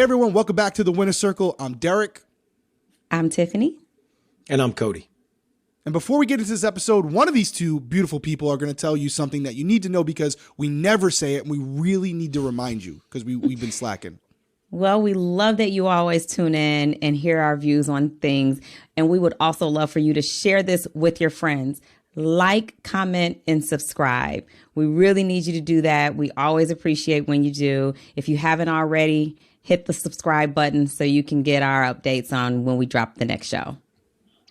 Hey everyone, welcome back to the Winner Circle. I'm Derek. I'm Tiffany. And I'm Cody. And before we get into this episode, one of these two beautiful people are going to tell you something that you need to know because we never say it and we really need to remind you because we've been slacking. Well, we love that you always tune in and hear our views on things. And we would also love for you to share this with your friends. Like, comment, and subscribe. We really need you to do that. We always appreciate when you do. If you haven't already, hit the subscribe button so you can get our updates on when we drop the next show.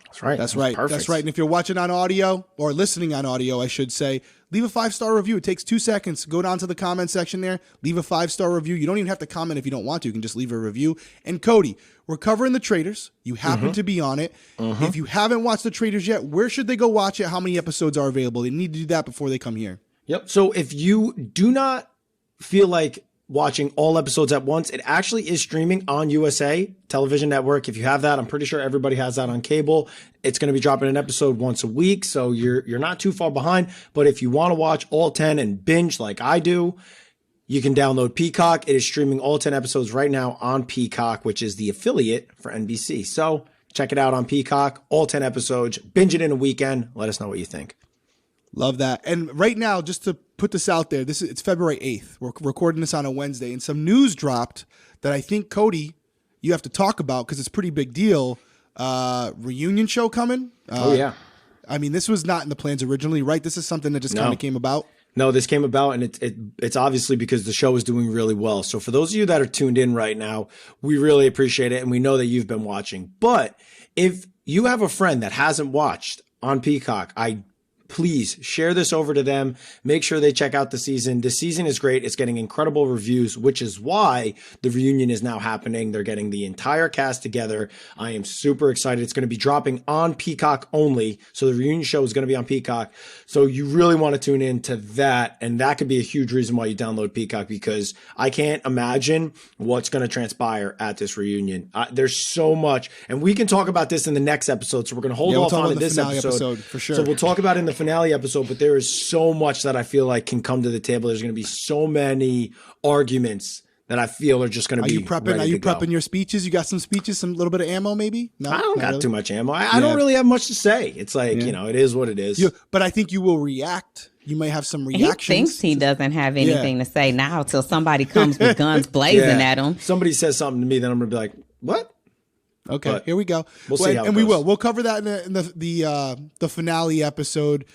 That's right. That's right. Perfect. That's right. And if you're watching on audio or listening on audio, I should say, leave a 5-star review. It takes 2 seconds. Go down to the comment section there. Leave a 5-star review. You don't even have to comment if you don't want to. You can just leave a review. And Cody, we're covering the Traitors. You happen to be on it. If you haven't watched the Traitors yet, where should they go watch it? How many episodes are available? They need to do that before they come here. Yep. So if you do not feel like watching all episodes at once, it actually is streaming on USA Television Network. If you have that, I'm pretty sure everybody has that on cable. It's going to be dropping an episode once a week, so you're not too far behind. But if you want to watch all 10 and binge like I do, you can download Peacock. It is streaming all 10 episodes right now on Peacock, which is the affiliate for NBC. So check it out on Peacock, all 10 episodes, binge it in a weekend. Let us know what you think. Love that. And right now, just to put this out there, it's February 8th. We're recording this on a Wednesday, and some news dropped that I think, Cody, you have to talk about because it's a pretty big deal. Reunion show coming. Oh, yeah. I mean, this was not in the plans originally, right? This is something that just kind of came about. No, this came about, and it's obviously because the show is doing really well. So for those of you that are tuned in right now, we really appreciate it, and we know that you've been watching. But if you have a friend that hasn't watched on Peacock, please share this over to them. Make sure they check out the season. The season is great. It's getting incredible reviews, which is why the reunion is now happening. They're getting the entire cast together. I am super excited. It's going to be dropping on Peacock only. So the reunion show is going to be on Peacock. So you really want to tune in to that. And that could be a huge reason why you download Peacock, because I can't imagine what's going to transpire at this reunion. There's so much, and we can talk about this in the next episode. So we're going to hold off on this episode for sure. So we'll talk about it in the finale episode, but there is so much that I feel like can come to the table. There's going to be so many arguments that I feel are just going to be. Are you prepping your speeches? You got some speeches, some little bit of ammo, maybe? No, I don't got really. Too much ammo. I don't really have much to say. It's like, it is what it is. But I think you will react. You may have some reactions. He thinks he doesn't have anything to say now till somebody comes with guns blazing at him. Somebody says something to me, then I'm going to be like, what? Okay, But here we go. We'll see how it we goes. will. We'll cover that in the finale episode.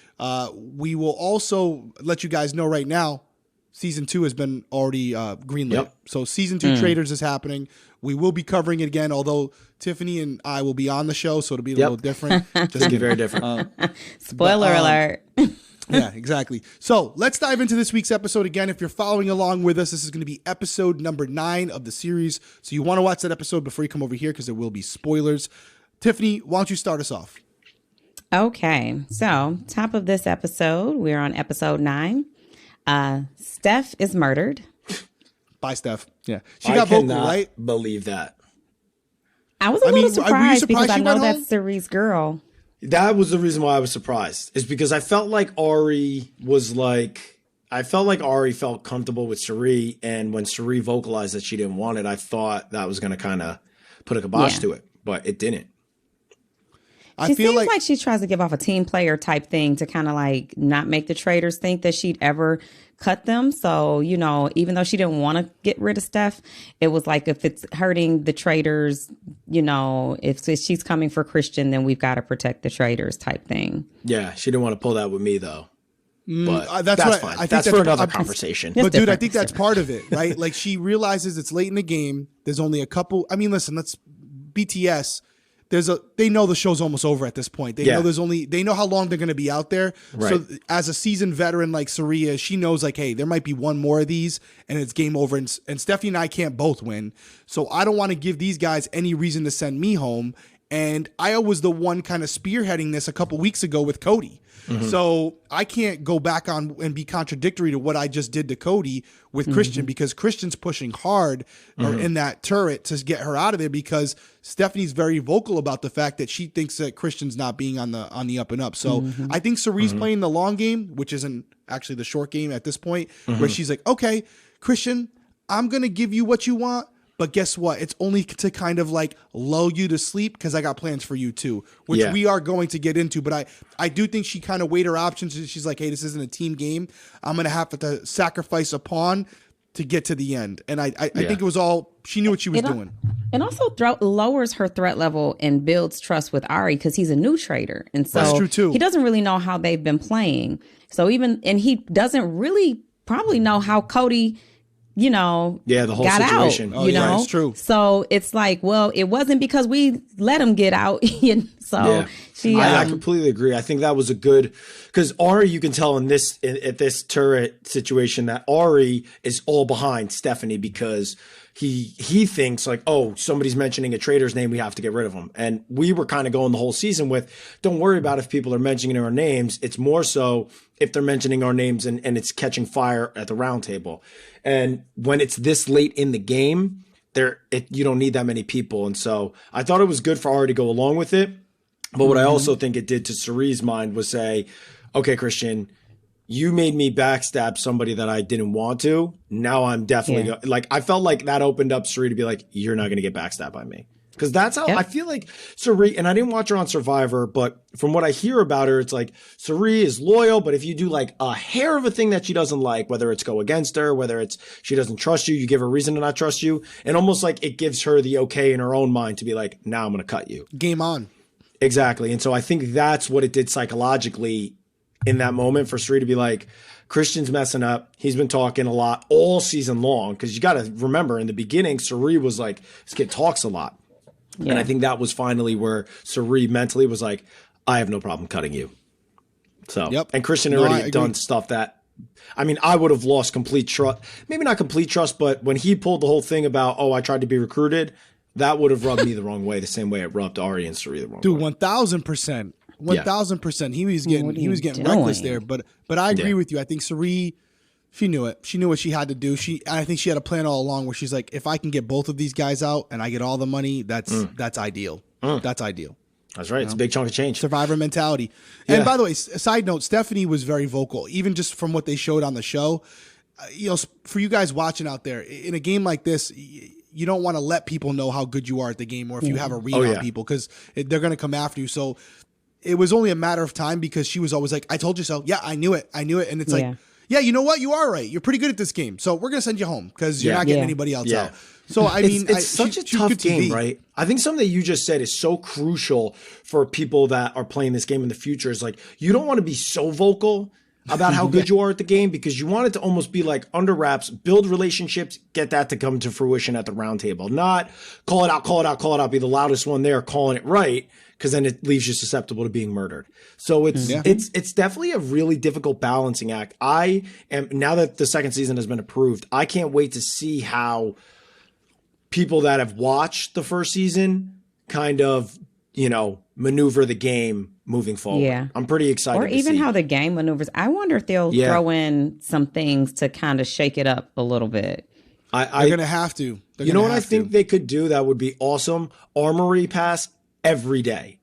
We will also let you guys know right now, season 2 has been already greenlit. Yep. So season 2 Traitors is happening. We will be covering it again, although Tiffany and I will be on the show, so it'll be a little different. Just be very different. Spoiler alert. Yeah, exactly. So let's dive into this week's episode. Again, if you're following along with us, this is going to be episode number 9 of the series. So you want to watch that episode before you come over here because there will be spoilers. Tiffany, why don't you start us off? Okay, so top of this episode, we're on episode 9. Steph is murdered. Bye, Steph. Yeah, she got vocal, right? Believe that. I was a little surprised because I she know went that's home? Cirie's girl. That was the reason why I was surprised, is because I felt like Ari felt comfortable with Cirie, and when Cirie vocalized that she didn't want it, I thought that was going to kind of put a kibosh to it, but it didn't. She seems like she tries to give off a team player type thing to kind of like not make the Traitors think that she'd ever cut them. So, even though she didn't want to get rid of Steph, it was like, if it's hurting the Traitors, if she's coming for Christian, then we've got to protect the Traitors type thing. Yeah, she didn't want to pull that with me, though. But that's fine. I think that's for another conversation. But dude, I think that's part of it, right? Like, she realizes it's late in the game. There's only a couple. I mean, listen, BTS. They know the show's almost over at this point. They know how long they're going to be out there. Right. So as a seasoned veteran like Cirie is, she knows like, hey, there might be one more of these and it's game over. And Stephanie and I can't both win. So I don't want to give these guys any reason to send me home. And I was the one kind of spearheading this a couple weeks ago with Cody. Mm-hmm. So I can't go back on and be contradictory to what I just did to Cody with Christian, because Christian's pushing hard or in that turret to get her out of there, because Stephanie's very vocal about the fact that she thinks that Christian's not being on the up and up. So I think Cirie's playing the long game, which isn't actually the short game at this point, where she's like, okay, Christian, I'm going to give you what you want, But guess what? It's only to kind of like lull you to sleep because I got plans for you too, which we are going to get into. But I do think she kind of weighed her options. She's like, hey, this isn't a team game. I'm going to have to sacrifice a pawn to get to the end. And I think it was all, she knew what she was doing. And also lowers her threat level and builds trust with Ari because he's a new trader. And so that's true too. He doesn't really know how they've been playing. So and he doesn't really probably know how Cody, the whole got situation. Out, it's true. So it's like, well, it wasn't because we let him get out. I completely agree. I think that was a good, because Ari, you can tell at this turret situation that Ari is all behind Stephanie because he thinks like, oh, somebody's mentioning a Traitor's name, we have to get rid of him. And we were kind of going the whole season with, don't worry about if people are mentioning our names. It's more so if they're mentioning our names and it's catching fire at the round table. And when it's this late in the game, you don't need that many people. And so I thought it was good for Ari to go along with it. But what I also think it did to Cirie's mind was say, okay, Christian, you made me backstab somebody that I didn't want to. Now I'm definitely I felt like that opened up Cirie to be like, you're not going to get backstabbed by me. Because that's how I feel like Cirie, and I didn't watch her on Survivor, but from what I hear about her, it's like Cirie is loyal, but if you do like a hair of a thing that she doesn't like, whether it's go against her, whether it's she doesn't trust you, you give her a reason to not trust you, and almost like it gives her the okay in her own mind to be like, now I'm going to cut you. Game on. Exactly. And so I think that's what it did psychologically in that moment for Cirie to be like, Christian's messing up. He's been talking a lot all season long. Because you got to remember, in the beginning, Cirie was like, this kid talks a lot. Yeah. And I think that was finally where Cirie mentally was like, I have no problem cutting you. So, and Christian already done stuff that, I mean, I would have lost complete trust. Maybe not complete trust, but when he pulled the whole thing about, I tried to be recruited, that would have rubbed me the wrong way, the same way it rubbed Ari and Cirie the wrong way. Dude, 1,000%. 1,000%. He was getting reckless there. But I agree with you. I think Cirie, she knew it. She knew what she had to do. I think she had a plan all along where she's like, if I can get both of these guys out and I get all the money, that's ideal. That's ideal. That's right. It's a big chunk of change. Survivor mentality. And by the way, side note, Stephanie was very vocal, even just from what they showed on the show. For you guys watching out there, in a game like this, you don't want to let people know how good you are at the game, or if you have a read on people, because they're going to come after you. So it was only a matter of time because she was always like, I told you so. Yeah, I knew it. And it's like, yeah, you know what? You are right. You're pretty good at this game. So we're going to send you home because you're not getting anybody else out. So, I mean, it's such a tough game, right? I think something that you just said is so crucial for people that are playing this game in the future is like, you don't want to be so vocal about how good you are at the game because you want it to almost be like under wraps, build relationships, get that to come to fruition at the round table. Not call it out, be the loudest one there, calling it right, because then it leaves you susceptible to being murdered. So it's definitely a really difficult balancing act. I am, now that the second season has been approved, I can't wait to see how people that have watched the first season kind of, maneuver the game moving forward. Yeah. I'm pretty excited or even how the game maneuvers. I wonder if they'll throw in some things to kind of shake it up a little bit. They're going to have to. You know what I think they could do that would be awesome? Armory pass every day.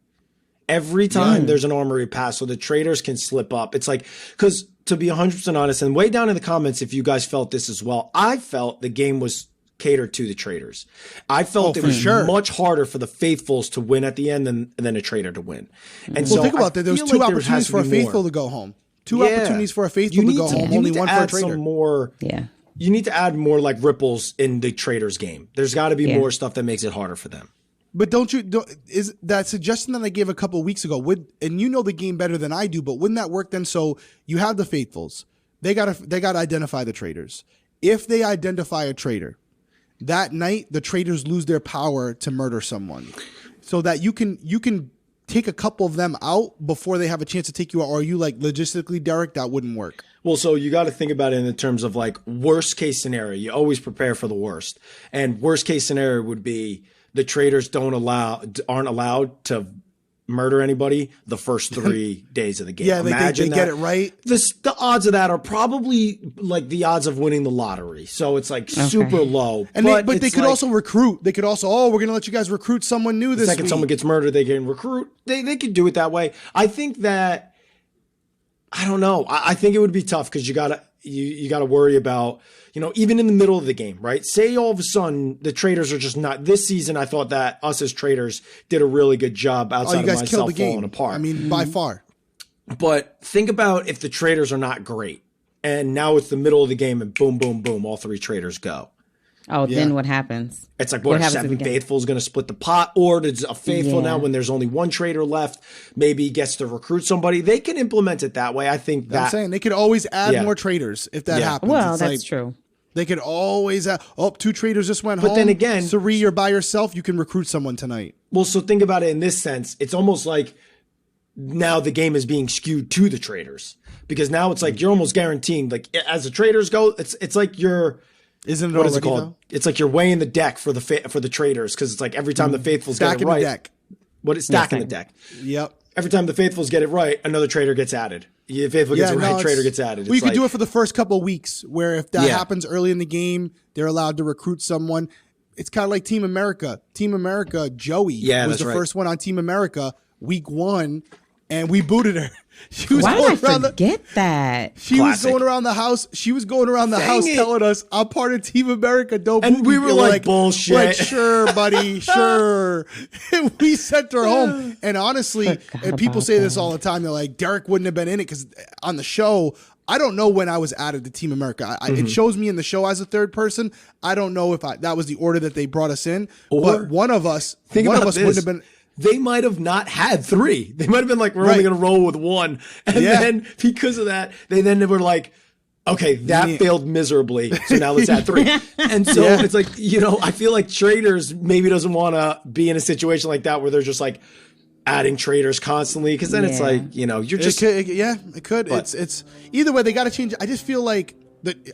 Every time there's an armory pass so the Traitors can slip up. It's like, because to be 100% honest, and way down in the comments if you guys felt this as well, I felt the game was catered to the Traitors. I felt it was much harder for the Faithfuls to win at the end than a Traitor to win. And so think about that. There was two opportunities for a Faithful to go home. Two opportunities for a Faithful to go home. Only one for a Traitor. You need to add more like ripples in the Traitors game. There's got to be more stuff that makes it harder for them. But is that suggestion that I gave a couple of weeks ago, and you know the game better than I do, but wouldn't that work then? So you have the Faithfuls. They gotta identify the traitors. If they identify a traitor, that night the traitors lose their power to murder someone. So that you can take a couple of them out before they have a chance to take you out. Or are you like logistically, Derek, that wouldn't work? Well, so you got to think about it in terms of like worst case scenario. You always prepare for the worst. And worst case scenario would be the traitors aren't allowed to murder anybody the first 3 days of the game. Yeah, they get it right. The odds of that are probably like the odds of winning the lottery. So it's like super low. And but they could also recruit. They could also, we're going to let you guys recruit someone new this week. The second someone gets murdered, they can recruit. They could do it that way. I think that, I don't know. I think it would be tough because you got to, you got to worry about, even in the middle of the game, right? Say all of a sudden the Traitors are just not this season. I thought that us as Traitors did a really good job outside of myself falling apart. I mean, by far. But think about if the Traitors are not great and now it's the middle of the game and boom, boom, boom, all 3 Traitors go. Oh, then what happens? It's like, what 7 faithfuls going to split the pot? Or does a faithful now, when there's only 1 traitor left, maybe gets to recruit somebody? They can implement it that way. I think that. I'm saying they could always add more traitors if that happens. Well, that's true. They could always add, 2 traitors just went home. But then again, Cirie, you're by yourself. You can recruit someone tonight. Well, so think about it in this sense. It's almost like now the game is being skewed to the traitors, because now it's like you're almost guaranteeing, like as the traitors go, it's like you're. Isn't it what already, is it called? though? It's like you're weighing the deck for the traitors, because it's like every time the faithfuls get it right, the deck. What it's stacking the deck. Yep. Every time the faithfuls get it right, another traitor gets added. If faithful gets it right, traitor gets added. Well, you can do it for the first couple of weeks, where if that happens early in the game, they're allowed to recruit someone. It's kind of like Team America. Team America, Joey was the first one on Team America, week 1, and we booted her. She was Why did I forget that? She was going around the house. She was going around the house telling us, "I'm part of Team America." Don't and we were like, "Bullshit!" Like, sure, buddy, sure. And we sent her home. And honestly, and people say this all the time. They're like, "Derek wouldn't have been in it," because on the show, I don't know when I was added to Team America. It shows me in the show as a third person. I don't know if that was the order that they brought us in. But one of us wouldn't have been. They might have not had 3. They might have been like, we're only going to roll with 1. And then because of that, they were like, okay, that failed miserably. So now let's add 3. And so it's like, I feel like Traitors maybe doesn't want to be in a situation like that where they're just like adding Traitors constantly. Cause then it's like, you're just. It could. But, it's either way, they got to change it. I just feel like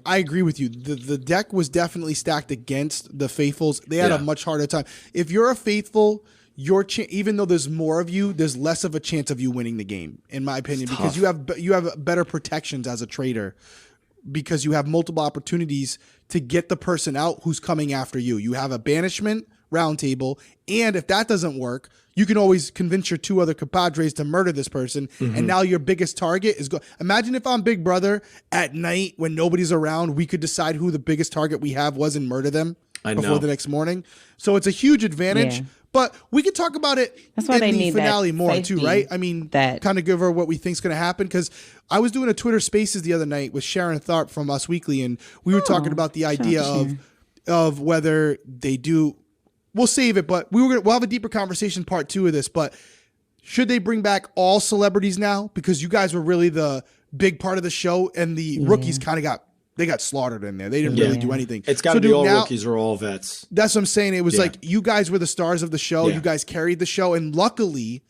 I agree with you. The deck was definitely stacked against the faithfuls. They had a much harder time. If you're a faithful, even though there's more of you, there's less of a chance of you winning the game, in my opinion, because you have better protections as a traitor, because you have multiple opportunities to get the person out who's coming after you. You have a banishment roundtable, and if that doesn't work, you can always convince your 2 other compadres to murder this person, and now your biggest target is Imagine if on Big Brother at night when nobody's around, we could decide who the biggest target we have was and murder them before the next morning. So it's a huge advantage. But we could talk about it in the finale more too, right? I mean, kind of give her what we think is going to happen, because I was doing a Twitter Spaces the other night with Sharon Tharp from Us Weekly, and we were talking about the idea of whether they do. We'll save it, but we'll have a deeper conversation part 2 of this. But should they bring back all celebrities now? Because you guys were really the big part of the show, and the rookies kind of got slaughtered in there. They didn't really do anything. It's got to be all rookies or all vets. That's what I'm saying. It was like you guys were the stars of the show. You guys carried the show. And luckily,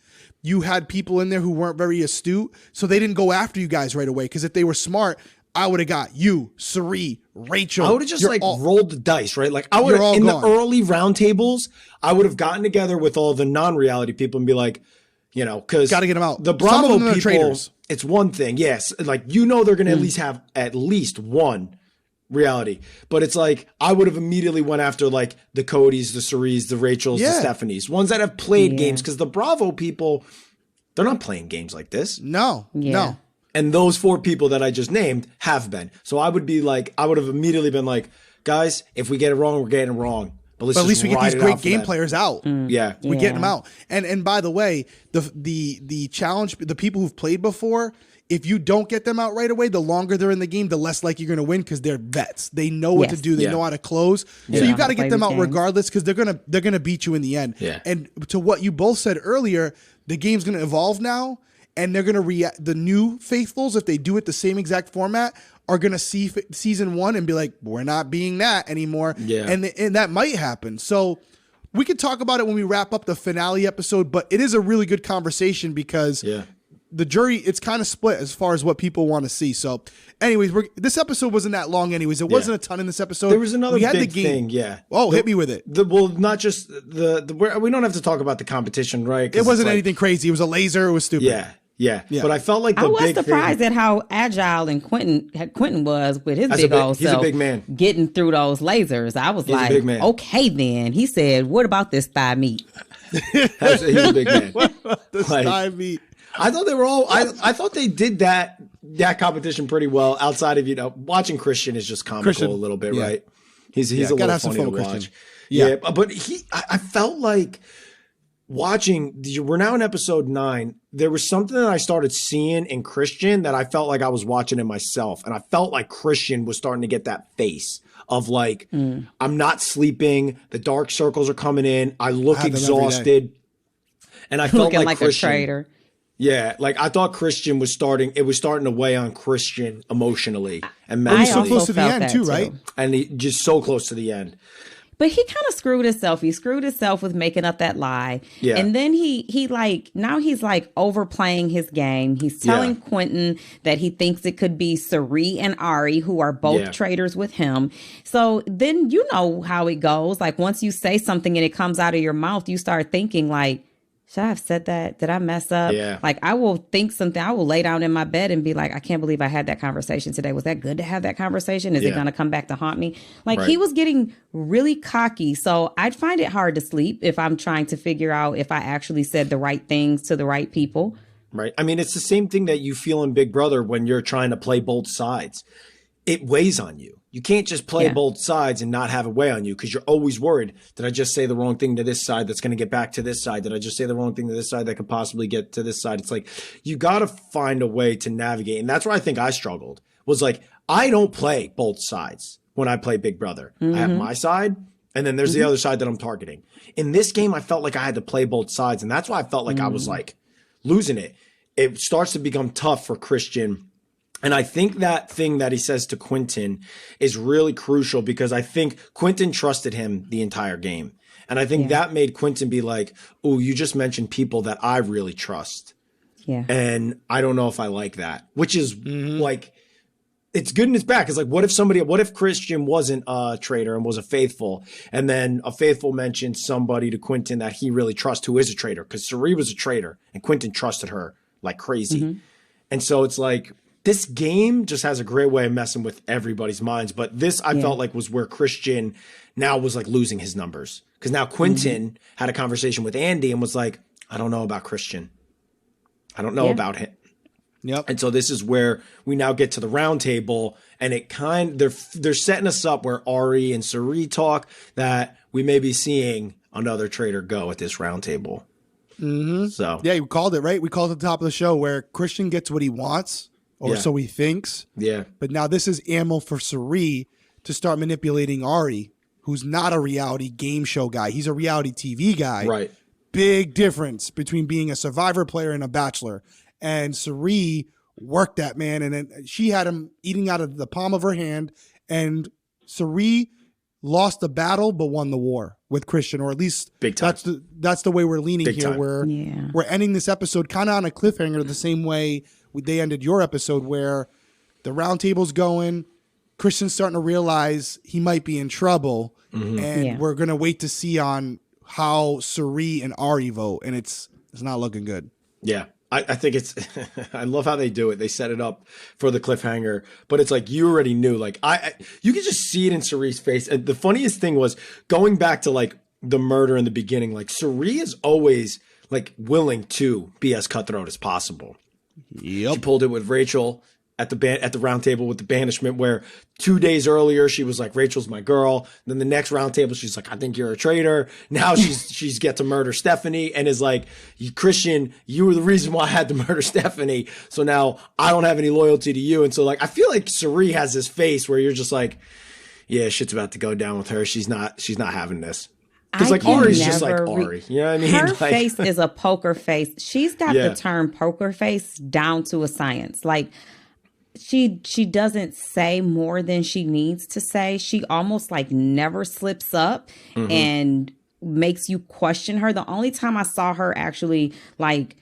you had people in there who weren't very astute, so they didn't go after you guys right away. Because if they were smart, I would have got you, Cirie, Rachel. I would have just rolled the dice, right? Like I would have, in the early roundtables, I would have gotten together with all the non-reality people and be like, because got to get them out. The Bravo people, traitors. It's one thing, yes. Like they're going to at least have at least one reality, but it's like I would have immediately went after like the Codys, the Ciries, the Rachels, the Stephanies, ones that have played games, because the Bravo people, they're not playing games like this. No. And those 4 people that I just named have been. So I would have immediately been like, guys, if we get it wrong, we're getting it wrong. But at least we get these great game players out. We get them out. And by the way, the challenge, the people who've played before, if you don't get them out right away, the longer they're in the game, the less likely you're going to win, because they're vets. They know what to do. They know how to close. So you got to get them out regardless, because they're gonna beat you in the end. And to what you both said earlier, the game's going to evolve now, and they're going to react. The new faithfuls, if they do it the same exact format, are going to see season 1 and be like, we're not being that anymore. And that might happen. So we could talk about it when we wrap up the finale episode, but it is a really good conversation, because the jury, it's kind of split as far as what people want to see. So anyways, this episode wasn't that long anyways. It wasn't a ton in this episode. There was another big thing. Hit me with it. Not just we don't have to talk about the competition, right? It wasn't anything crazy. It was a laser. It was stupid. Yeah. But I felt like I was surprised at how agile and Quentin was with his big old self. He's a big man. Getting through those lasers. I was like, okay then. He said, what about this thigh meat? He's a big man. What about this thigh meat? I thought they were all. I thought they did that that competition pretty well. Outside of, watching Christian is just comical a little bit, right? He's a little funny to watch. Yeah, but I felt like watching, we're now in episode 9. There was something that I started seeing in Christian that I felt like I was watching it myself. And I felt like Christian was starting to get that face of like, I'm not sleeping. The dark circles are coming in. I look exhausted. And I felt like Christian, a traitor. Yeah, like I thought Christian was starting to weigh on Christian emotionally and mentally. He's so close to the end too, right? And he just so close to the end. But he kind of screwed himself. He screwed himself with making up that lie. Yeah. And then now he's like overplaying his game. He's telling Quentin that he thinks it could be Cirie and Ari, who are both traitors with him. So then you know how it goes. Like once you say something and it comes out of your mouth, you start thinking like, should I have said that? Did I mess up? Yeah. Like I will think something. I will lay down in my bed and be like, I can't believe I had that conversation today. Was that good to have that conversation? Is it going to come back to haunt me? Like he was getting really cocky. So I'd find it hard to sleep if I'm trying to figure out if I actually said the right things to the right people. Right. I mean, it's the same thing that you feel in Big Brother when you're trying to play both sides. It weighs on you. You can't just play both sides and not have it weigh on you because you're always worried. Did I just say the wrong thing to this side that's going to get back to this side? Did I just say the wrong thing to this side that could possibly get to this side? It's like you got to find a way to navigate. And that's where I think I struggled was like, I don't play both sides when I play Big Brother. I have my side and then there's the other side that I'm targeting. In this game, I felt like I had to play both sides. And that's why I felt like I was like losing it. It starts to become tough for Christian. And I think that thing that he says to Quentin is really crucial because I think Quentin trusted him the entire game. And I think that made Quentin be like, oh, you just mentioned people that I really trust. Yeah. And I don't know if I like that, which is like, it's good and it's bad. Cause like, what if Christian wasn't a traitor and was a faithful? And then a faithful mentioned somebody to Quentin that he really trusts who is a traitor. Cause Cirie was a traitor and Quentin trusted her like crazy. And so it's like, this game just has a great way of messing with everybody's minds. But this, I felt like, was where Christian now was like losing his numbers. Because now Quentin had a conversation with Andy and was like, I don't know about Christian. I don't know about him. Yep. And so this is where we now get to the round table. And it they're setting us up where Ari and Cirie talk that we may be seeing another traitor go at this round table. So yeah, we called it, right? We called it at the top of the show where Christian gets what he wants. Or so he thinks. Yeah. But now this is ammo for Cirie to start manipulating Ari, who's not a reality game show guy. He's a reality TV guy. Right. Big difference between being a Survivor player and a Bachelor. And Cirie worked that, man. And then she had him eating out of the palm of her hand. And Cirie lost the battle but won the war with Christian, or at least big time. That's the way we're leaning big here. Time. We're ending this episode kind of on a cliffhanger the same way they ended your episode, where the round table's going, Christian's starting to realize he might be in trouble, and we're going to wait to see on how Cirie and Ari vote, and it's not looking good. Yeah. I think it's I love how they do it. They set it up for the cliffhanger, but it's like you already knew. Like you could just see it in Cirie's face. And the funniest thing was going back to like the murder in the beginning. Like Cirie is always like willing to be as cutthroat as possible. Yep. She pulled it with Rachel at the round table with the banishment, where 2 days earlier she was like, Rachel's my girl. Then the next round table, she's like, I think you're a traitor. Now she's get to murder Stephanie and is like, Christian, you were the reason why I had to murder Stephanie. So now I don't have any loyalty to you. And so like, I feel like Cirie has this face where you're just like, yeah, shit's about to go down with her. She's not having this. Because like Ari's just like Ari, you know what I mean? Her like, face is a poker face. She's got the term poker face down to a science. Like she doesn't say more than she needs to say. She almost like never slips up and makes you question her. The only time I saw her actually like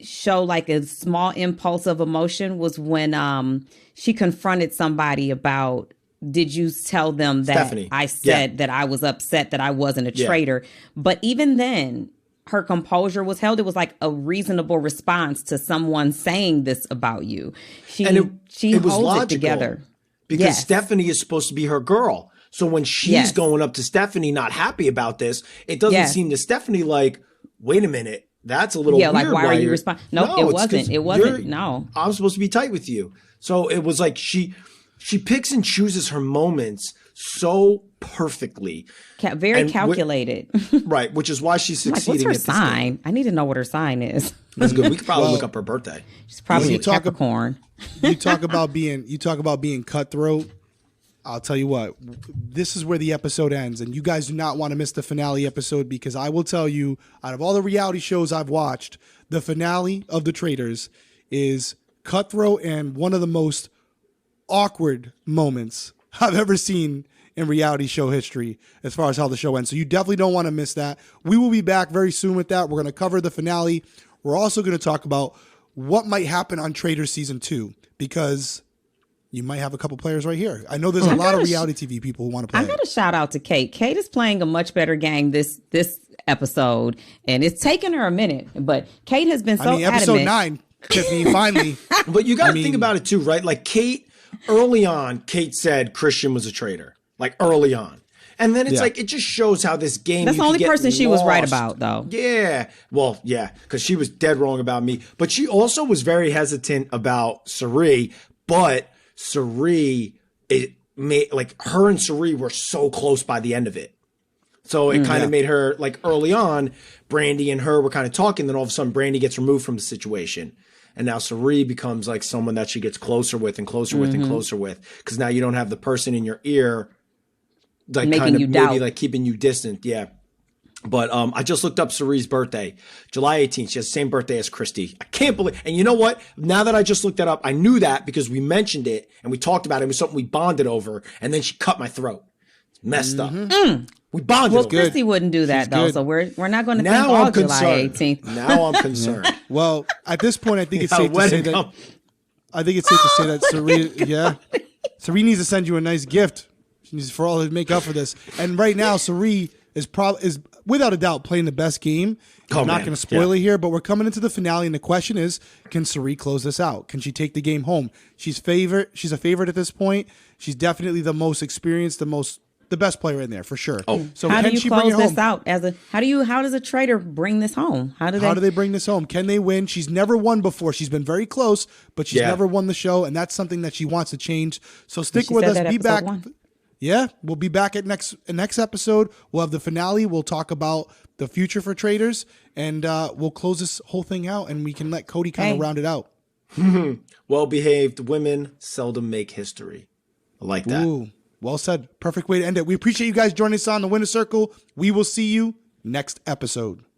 show like a small impulse of emotion was when she confronted somebody about, did you tell them that Stephanie. I said that I was upset that I wasn't a traitor? But even then, her composure was held. It was like a reasonable response to someone saying this about you. She holds it together. Because Stephanie is supposed to be her girl. So when she's going up to Stephanie not happy about this, it doesn't seem to Stephanie like, wait a minute, that's a little Yeah, weird. like why are you responding? Nope, No, it it's wasn't. 'cause It wasn't. No. I'm supposed to be tight with you. So it was like she picks and chooses her moments so perfectly. Very And calculated. Right, which is why she's Like, what's succeeding her at this game. sign? I need to know what her sign is. That's good. We could probably Well, look up her birthday. She's probably you a talk ab- Capricorn. You talk about being cutthroat. I'll tell you what, this is where the episode ends, and you guys do not want to miss the finale episode, because I will tell you, out of all the reality shows I've watched, the finale of the Traitors is cutthroat and one of the most awkward moments I've ever seen in reality show history as far as how the show ends. So you definitely don't want to miss that. We will be back very soon with that. We're going to cover the finale. We're also going to talk about what might happen on Traitors Season 2, because you might have a couple players right here. I know there's a lot of reality TV people who want to play. I got to shout out to Kate. Kate is playing a much better game this episode, and it's taken her a minute, but Kate has been so episode adamant. 9, Tiffany, finally. But you got to think about it too, right? Like Kate, early on, Kate said Christian was a traitor, like early on. And then it's like, it just shows how this game. That's the only person she was right about, though. Yeah. Well, yeah, because she was dead wrong about me. But she also was very hesitant about Cirie. But Cirie, it made, like, her and Cirie were so close by the end of it. So it kind of made her, like, early on, Brandy and her were kind of talking. Then all of a sudden, Brandy gets removed from the situation. And now Cirie becomes like someone that she gets closer with and closer with and closer with. Because now you don't have the person in your ear, like Making kind of you maybe doubt. like keeping you distant. Yeah. But I just looked up Cirie's birthday, July 18th. She has the same birthday as Christy. I can't believe. And you know what? Now that I just looked that up, I knew that because we mentioned it and we talked about it. It was something we bonded over. And then she cut my throat. It's messed up. We bonded Well, over it. Christy wouldn't do that, She's though. good. So we're not going to think Now all I'm July concerned. 18th. Now I'm concerned. Well, at this point, I think it's Got a safe to say wedding that. coming. I think it's safe to say that Cirie, Cirie needs to send you a nice gift. She needs for all to make up for this. And right now, Cirie is without a doubt playing the best game. I'm not going to spoil it here, but we're coming into the finale, and the question is, can Cirie close this out? Can she take the game home? She's a favorite at this point. She's definitely the most experienced, the best player in there for sure. So How do can you she bring close it this home? out? How does a traitor bring this home? How do they bring this home? Can they win? She's never won before. She's been very close, but she's never won the show, and that's something that she wants to change. So stick with us. Be back. Yeah, we'll be back at next episode. We'll have the finale. We'll talk about the future for Traitors, and we'll close this whole thing out, and we can let Cody kind of round it out. Well-behaved women seldom make history. I like that. Ooh, well said. Perfect way to end it. We appreciate you guys joining us on the Winner Circle. We will see you next episode.